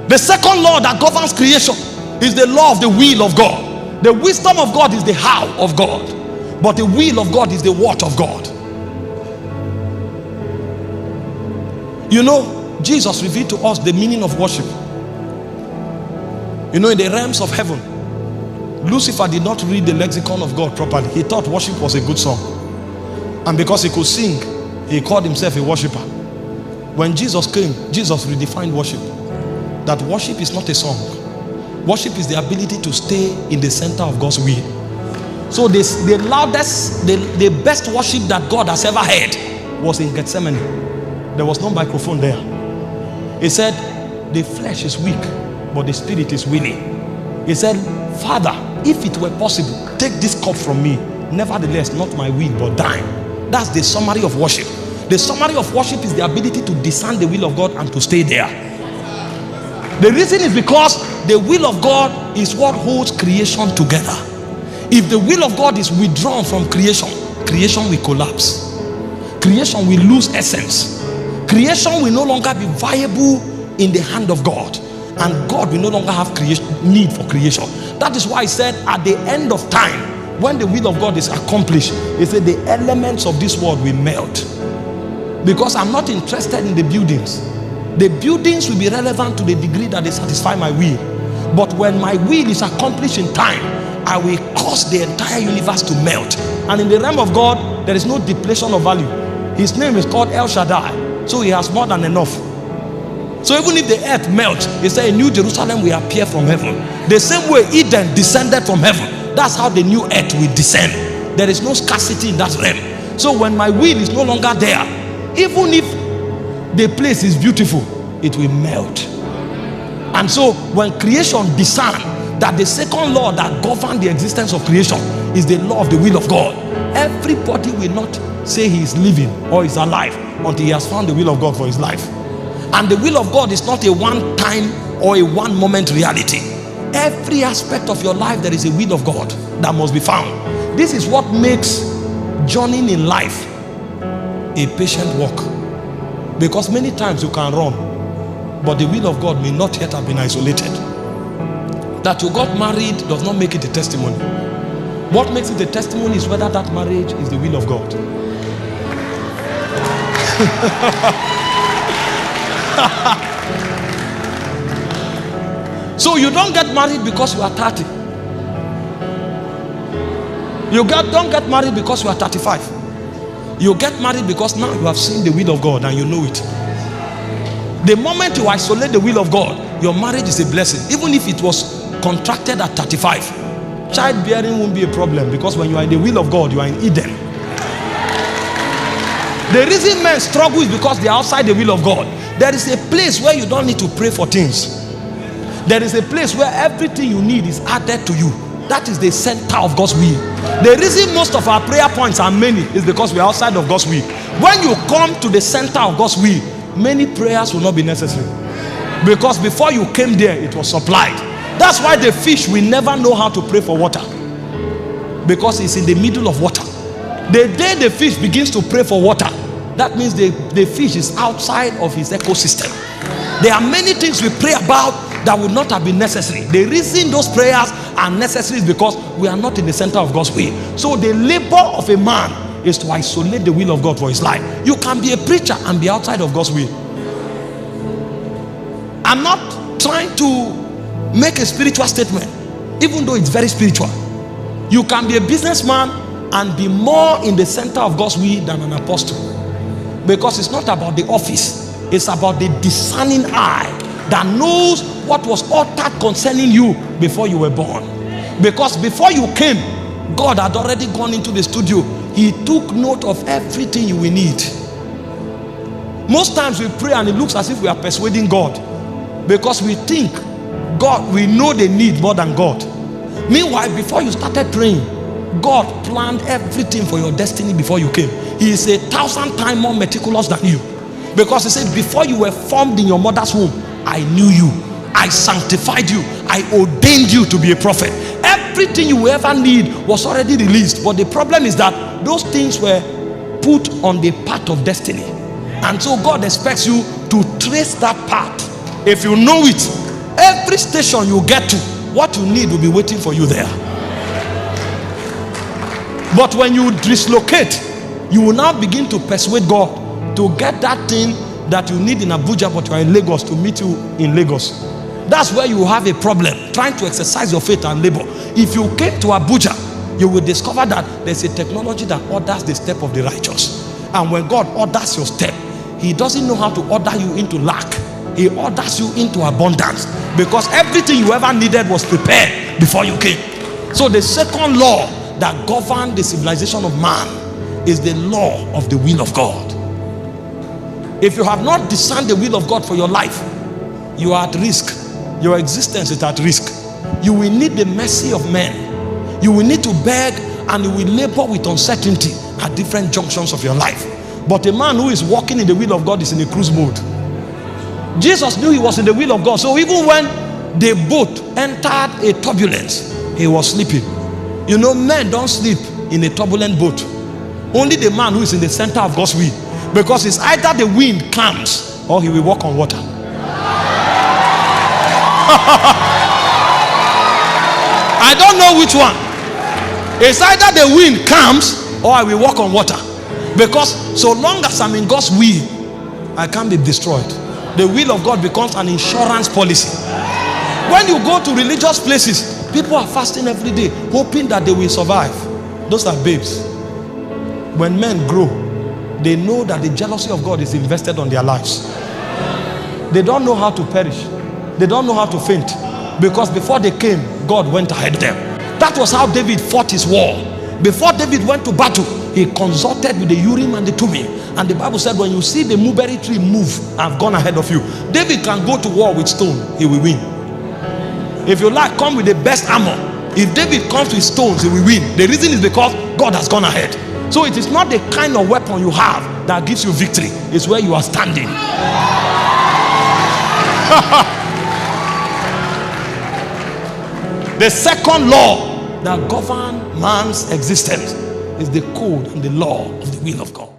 The second law that governs creation is the law of the will of God. The wisdom of God is the how of God, but the will of God is the what of God. You know, Jesus revealed to us the meaning of worship. You know, in the realms of heaven, Lucifer did not read the lexicon of God properly. He thought worship was a good song, and because he could sing, he called himself a worshiper. When Jesus came, Jesus redefined worship. That worship is not a song. Worship is the ability to stay in the center of God's will. So the loudest, the best worship that God has ever heard was in Gethsemane. There was no microphone there. He said, the flesh is weak, but the spirit is willing. He said, Father, if it were possible, take this cup from me. Nevertheless, not my will, but thine. That's the summary of worship. The summary of worship is the ability to discern the will of God and to stay there. The reason is because the will of God is what holds creation together. If the will of God is withdrawn from creation, creation will collapse. Creation will lose essence. Creation will no longer be viable in the hand of God, and God will no longer have need for creation. That is why I said at the end of time, when the will of God is accomplished, he said the elements of this world will melt. Because I'm not interested in the buildings. The buildings will be relevant to the degree that they satisfy my will. But when my will is accomplished in time, I will cause the entire universe to melt. And in the realm of God, there is no depletion of value. His name is called El Shaddai, so he has more than enough. So even if the earth melts, he said a new Jerusalem will appear from heaven. The same way Eden descended from heaven, that's how the new earth will descend. There is no scarcity in that realm. So when my will is no longer there, even if the place is beautiful, it will melt. And so when creation discerned that the second law that governs the existence of creation is the law of the will of God, everybody will not say he is living or is alive until he has found the will of God for his life. And the will of God is not a one time or a one moment reality. Every aspect of your life, there is a will of God that must be found. This is what makes journeying in life a patient walk. Because many times you can run, but the will of God may not yet have been isolated. That you got married does not make it a testimony. What makes it a testimony is whether that marriage is the will of God. So you don't get married because you are 30. Don't get married because you are 35. You get married because now you have seen the will of God and you know it. The moment you isolate the will of God, your marriage is a blessing. Even if it was contracted at 35, childbearing won't be a problem, because when you are in the will of God, you are in Eden. The reason men struggle is because they are outside the will of God. There is a place where you don't need to pray for things. There is a place where everything you need is added to you. That is the center of God's will. The reason most of our prayer points are many is because we are outside of God's will. When you come to the center of God's will, many prayers will not be necessary, because before you came there, it was supplied. That's why the fish will never know how to pray for water, because it's in the middle of water. The day the fish begins to pray for water, that means the fish is outside of his ecosystem. There are many things we pray about that would not have been necessary. The reason those prayers are necessary is because we are not in the center of God's will. So the labor of a man is to isolate the will of God for his life. You can be a preacher and be outside of God's will. I'm not trying to make a spiritual statement, even though it's very spiritual. You can be a businessman and be more in the center of God's will than an apostle, because it's not about the office, it's about the discerning eye that knows what was uttered concerning you before you were born. Because before you came, God had already gone into the studio. He took note of everything you will need. Most times we pray and it looks as if we are persuading God, because we think God, we know the need more than God. Meanwhile, before you started praying, God planned everything for your destiny before you came. He is 1,000 times more meticulous than you, because he said, before you were formed in your mother's womb, I knew you, I sanctified you, I ordained you to be a prophet. Everything you will ever need was already released. But the problem is that those things were put on the path of destiny, and so God expects you to trace that path. If you know it, Every station you get to, what you need will be waiting for you there. But when you dislocate, you will now begin to persuade God to get that thing that you need in Abuja, but you are in Lagos, to meet you in Lagos. That's where you have a problem, trying to exercise your faith and labor. If you came to Abuja, you will discover that there's a technology that orders the step of the righteous. And when God orders your step, he doesn't know how to order you into lack. He orders you into abundance, because everything you ever needed was prepared before you came. So the second law that governs the civilization of man is the law of the will of God. If you have not discerned the will of God for your life, you are at risk. Your existence is at risk. You will need the mercy of men. You will need to beg, and you will labor with uncertainty at different junctions of your life. But a man who is walking in the will of God is in a cruise mode. Jesus knew he was in the will of God. So even when the boat entered a turbulence, he was sleeping. You know, men don't sleep in a turbulent boat. Only the man who is in the center of God's will. Because it's either the wind comes or he will walk on water. I don't know which one. It's either the wind comes or I will walk on water. Because so long as I'm in God's will, I can't be destroyed. The will of God becomes an insurance policy. When you go to religious places, people are fasting every day, hoping that they will survive. Those are babes. When men grow, they know that the jealousy of God is invested on their lives. They don't know how to perish. They don't know how to faint. Because before they came, God went ahead of them. That was how David fought his war. Before David went to battle, he consulted with the Urim and the Thummim. And the Bible said, when you see the mulberry tree move, I've gone ahead of you. David can go to war with stone, he will win. If you like, come with the best armor. If David comes with stones, he will win. The reason is because God has gone ahead. So it is not the kind of weapon you have that gives you victory. It's where you are standing. The second law that governs man's existence is the code and the law of the will of God.